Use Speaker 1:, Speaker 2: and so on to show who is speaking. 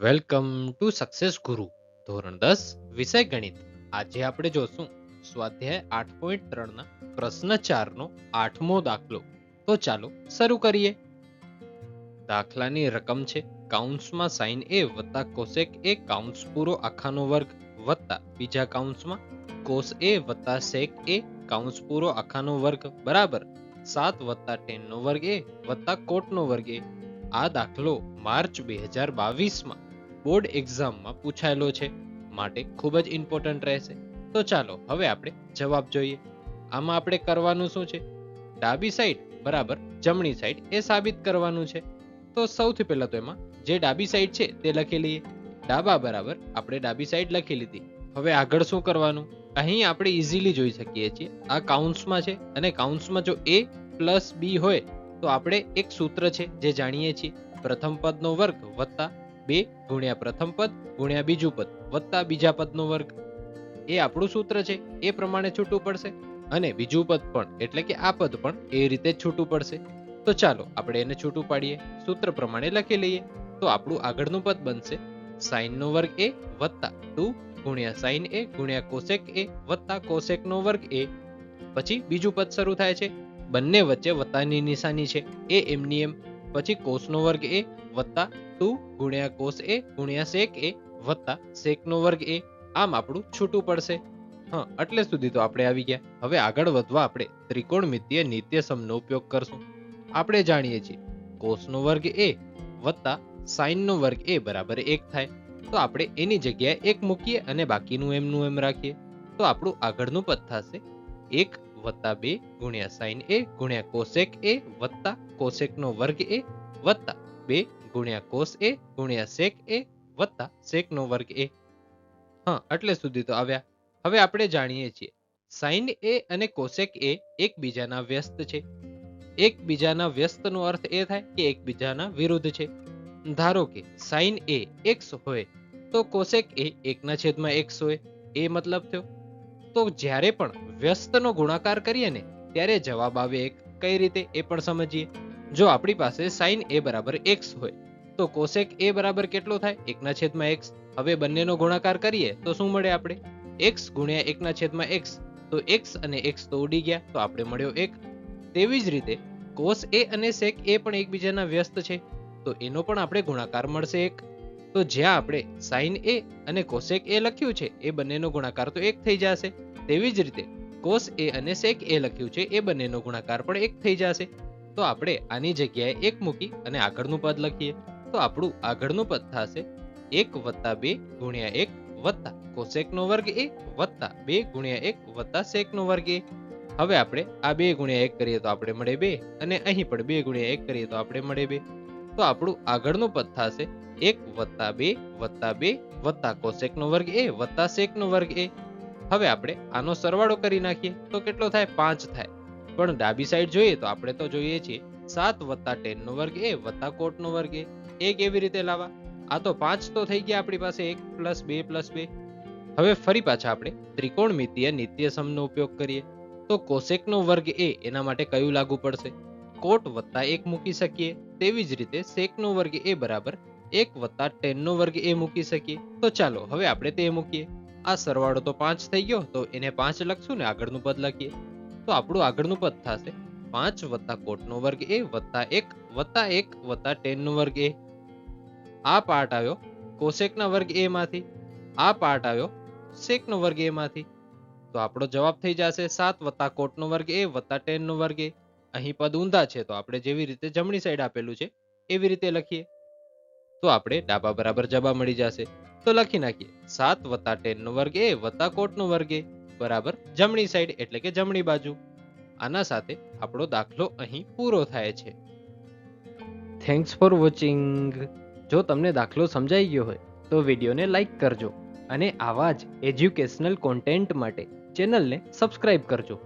Speaker 1: Welcome to success ગુરુ ધોરણ 10 વિષય ગણિત. આજે આપણે જોશું સ્વાધ્યાય 8.3 ના પ્રશ્ન 4 નો 8મો દાખલો. તો ચાલો શરૂ કરીએ. દાખલાની રકમ છે કાઉન્સમાં sin a વત્તા cosec a કાઉન્સ પૂરો આખાનો વર્ગ વત્તા બીજા કાઉન્સમાં cos a વત્તા sec a કાઉન્સ પૂરો આખાનો વર્ગ બરાબર 7 વત્તા tan નો વર્ગ a વત્તા cot નો વર્ગ a. આ દાખલો માર્ચ 2022માં બોર્ડ એક્ઝામમાં પૂછાયેલો છે, માટે ખૂબ જ ઇમ્પોર્ટન્ટ રહેશે. તો ચાલો હવે આપણે જવાબ જોઈએ. આમાં આપણે કરવાનું શું છે? ડાબી સાઈડ બરાબર જમણી સાઈડ એ સાબિત કરવાનું છે. તો સૌથી પહેલા તો એમાં જે ડાબી સાઈડ છે તે લખી લઈએ. ડાબા બરાબર આપણે ડાબી સાઈડ લખી લીધી. હવે આગળ શું કરવાનું? અહીં આપણે ઇઝીલી જોઈ શકીએ છીએ આ કાઉન્સમાં છે અને કાઉન્સમાં જો a પ્લસ b હોય તો આપણે એક સૂત્ર છે જે જાણીએ છીએ, પ્રથમ પદનો વર્ગ વત્તા 2 ગુણ્યા પ્રથમ પદ ગુણ્યા બીજું પદ વત્તા બીજા પદનો વર્ગ. એ આપણું સૂત્ર છે, એ પ્રમાણે છૂટું પડશે. અને બીજું પદ પણ એટલે કે આ પદ પણ એ રીતે જ છૂટું પડશે. તો ચાલો આપણે એને છૂટું પાડીએ, સૂત્ર પ્રમાણે લખી લઈએ. તો આપણું આગળનું પદ બનશે sin નો વર્ગ a વત્તા 2 ગુણ્યા sin a ગુણ્યા cosec a વત્તા cosec નો વર્ગ a. પછી બીજું પદ શરૂ થાય છે, બંને વચ્ચે વત્તાની નિશાની છે એ એમની એમ. પછી cos નો વર્ગ a વત્તા 2 ગુણ્યા cos a ગુણ્યા sec a વત્તા sec નો વર્ગ a. આમ આપણું છૂટું પડશે. હા, એટલે સુધી તો આપણે આવી ગયા. હવે આગળ વધવા આપણે ત્રિકોણમિતીય નિત્યસમનો ઉપયોગ કરશું. આપણે જાણીએ છીએ cos નો વર્ગ a વત્તા sin નો વર્ગ a બરાબર 1 થાય. તો આપણે એની જગ્યાએ 1 મૂકીએ અને બાકીનું એમનું એમ રાખીએ. તો આપણું આગળનું પદ થશે 1 વત્તા 2 ગુણ્યા sin a ગુણ્યા cosec a વત્તા cosec નો વર્ગ a વત્તા 2 ગુણ્યા cos a ગુણ્યા sec a વત્તા sec નો વર્ગ a. હા, એટલે સુધી તો આવ્યા. હવે આપણે જાણીએ છીએ sin a અને cosec a એકબીજાના વ્યસ્ત છે. એકબીજાના વ્યસ્તનો અર્થ એ થાય કે એકબીજાના વિરુદ્ધ છે. ધારો કે sin a x હોય તો cosec a 1/x હોય, એ મતલબ થયો. તો જ્યારે પણ વ્યસ્તનો ગુણાકાર કરીએ ને ત્યારે જવાબ આવે 1. કઈ રીતે એ પણ સમજીએ. જો આપણી પાસે sin a બરાબર x હોય તો cosec a બરાબર કેટલો થાય? 1/x. હવે બંનેનો ગુણાકાર કરીએ તો શું મળે આપણે? x ગુણ્યા 1/x. તો x અને x તો ઉડી ગયા, તો આપણે મળ્યો 1. તેવી જ રીતે cos a અને sec a પણ એકબીજાના વ્યસ્ત છે, તો એનો પણ આપણે ગુણાકાર મળશે 1. તો જ્યાં આપણે sin a અને cosec a લખ્યું છે એ બંનેનો ગુણાકાર તો 1 થઈ જશે. તેવી જ રીતે cos a અને sec a લખ્યું છે એ બંનેનો ગુણાકાર પણ 1 થઈ જશે. તો આપણે આની જગ્યાએ 1 મૂકી અને આગળનું પદ લખીએ. તો આપણું આગળનું પદ થશે 1 વત્તા 2 ગુણ્યા 1 વત્તા cosec નો વર્ગ a વત્તા 2 ગુણ્યા 1 વત્તા sec નો વર્ગ a. હવે આપણે આ 2 ગુણ્યા 1 કરીએ તો આપણે મળે 2 અને અહીં પણ 2 ગુણ્યા 1 કરીએ તો આપણે મળે 2. તો આપણું આગળનું પદ થશે 1 વત્તા 2 વત્તા 2 વત્તા cosec નો વર્ગ a વત્તા sec નો વર્ગ a. હવે આપણે આનો સરવાળો કરી નાખીએ તો કેટલો થાય? 5 થાય. પણ ડાબી સાઈડ જોઈએ તો આપણે તો જોઈએ છીએ 7 વત્તા tan નો વર્ગ a વત્તા cot નો વર્ગ a. એ કેવી રીતે લાવવા? આ તો 5 તો થઈ ગયા આપણી પાસે, 1 પ્લસ 2 પ્લસ 2. હવે ફરી પાછા આપણે ત્રિકોણમિતીય નિત્યસમનો ઉપયોગ કરીએ. તો cosec નો વર્ગ a એના માટે કયું લાગુ પડશે? cot વત્તા 1 મૂકી શકીએ. તેવી જ રીતે sec નો વર્ગ a બરાબર 1 વત્તા tan નો વર્ગ a મૂકી શકીએ. તો ચાલો હવે આપણે તે મૂકીએ. આ સરવાળો તો 5 થઈ ગયો, તો એને 5 લખશું ને આગળનું પદ લખીએ. તો આપણું આગળનું પદ થશે 5 વત્તા cot નો વર્ગ a વત્તા 1 વત્તા 1 વત્તા tan નો વર્ગ a. આ પાર્ટ આવ્યો cosec ના વર્ગ a માંથી, આ પાર્ટ આવ્યો sec નો વર્ગ a માંથી. તો આપણો જવાબ થઈ જશે 7 વત્તા cot નો વર્ગ a વત્તા tan નો વર્ગ a. અહીં પદ ઊંધા છે તો આપણે જેવી રીતે જમણી સાઈડ આપેલું છે એવી રીતે લખીએ. તો આપણે ડાબા બરાબર જવાબ મળી જશે. તો લખી નાખીએ 7 વત્તા tan નો વર્ગ a વત્તા cot નો વર્ગ a બરાબર જમણી સાઈડ એટલે કે જમણી બાજુ. આના સાથે આપણો દાખલો અહીં પૂરો થાય છે. Thanks for watching. જો તમને દાખલો સમજાઈ ગયો હોય તો વિડીયોને લાઈક કરજો અને આવા જ એજ્યુકેશનલ કોન્ટેન્ટ માટે ચેનલને સબસ્ક્રાઇબ કરજો.